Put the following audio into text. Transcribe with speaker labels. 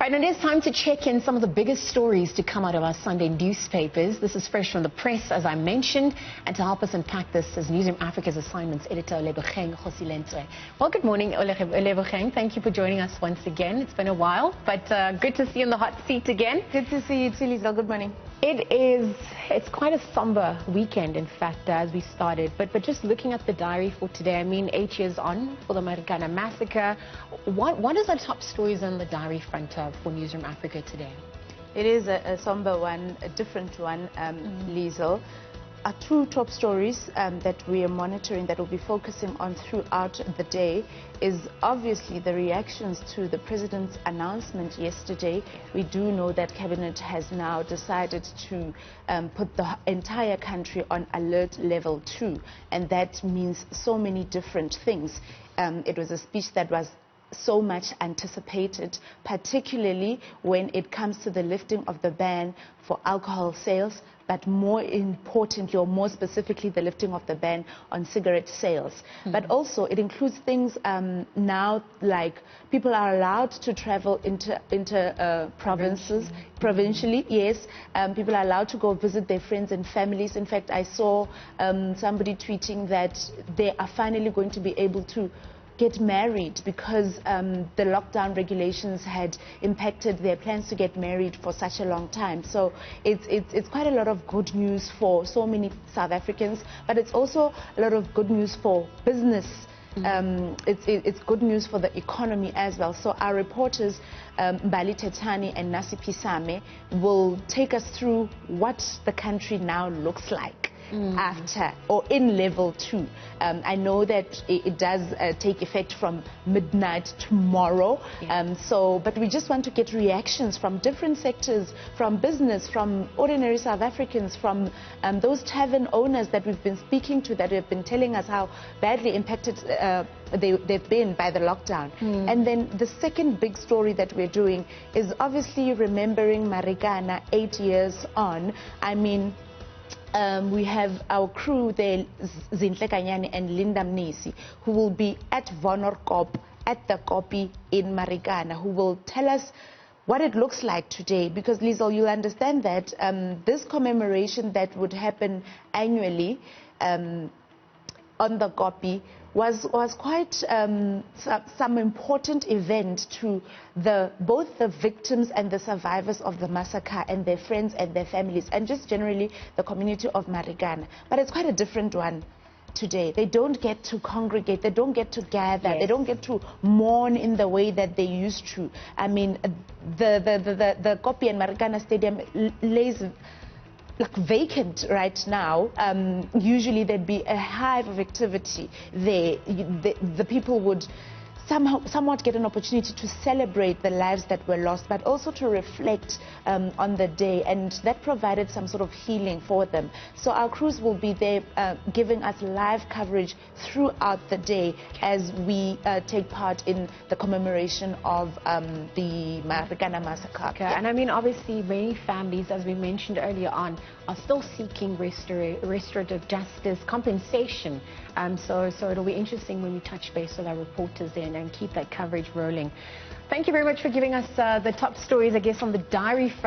Speaker 1: Right, and it is time to check in some of the biggest stories to come out of our Sunday newspapers. This is fresh from the press, as I mentioned, and to help us unpack this is Newzroom Afrika's assignments editor, Olebogeng Kgosilentswe. Well, good morning, Olebogeng. Thank you for joining us once again. It's been a while, but good to see you in the hot seat again.
Speaker 2: Good to see you too, Lisa. Good morning.
Speaker 1: It's quite a somber weekend, in fact, as we started. But just looking at the diary for today, I mean, 8 years on for the Marikana massacre. What is the top stories on the diary front for Newzroom Afrika today?
Speaker 2: It is a somber one, a different one, Liesl. Our two top stories that we are monitoring, that we'll be focusing on throughout the day, is obviously the reactions to the President's announcement yesterday. We do know that Cabinet has now decided to put the entire country on alert level 2, and that means so many different things. It was a speech that was so much anticipated, particularly when it comes to the lifting of the ban for alcohol sales, but more importantly, or more specifically, the lifting of the ban on cigarette sales. But also it includes things now, like people are allowed to travel into provincially, yes. People are allowed to go visit their friends and families. In fact, I saw somebody tweeting that they are finally going to be able to get married because the lockdown regulations had impacted their plans to get married for such a long time. So it's quite a lot of good news for so many South Africans, but it's also a lot of good news for business. It's good news for the economy as well. So our reporters, Mbali Tetani and Nasi Pisame, will take us through what the country now looks like after or in level 2. I know that it does take effect from midnight tomorrow. But we just want to get reactions from different sectors, from business, from ordinary South Africans, from those tavern owners that we've been speaking to, that have been telling us how badly impacted they've been by the lockdown. And then the second big story that we're doing is obviously remembering Marikana 8 years on. I mean, we have our crew there, Zinhle Kanyani and Linda Mnisi, who will be at Vonorkop, at the Kopi in Marikana, who will tell us what it looks like today. Because, Liesl, you'll understand that this commemoration that would happen annually on the Kopi was quite some important event to both the victims and the survivors of the massacre and their friends and their families, and just generally the community of Marikana. But it's quite a different one today. They don't get to congregate, they don't get to gather, they don't get to mourn in the way that they used to. I mean, the Kopi and Marikana Stadium lays like vacant right now. Usually there'd be a hive of activity there. The people would somewhat get an opportunity to celebrate the lives that were lost, but also to reflect on the day, and that provided some sort of healing for them. So our crews will be there giving us live coverage throughout the day as we take part in the commemoration of the Marikana massacre.
Speaker 1: And I mean, obviously many families, as we mentioned earlier on, are still seeking restorative justice, compensation. So it'll be interesting when we touch base with our reporters then and keep that coverage rolling. Thank you very much for giving us the top stories, I guess, on the diary front.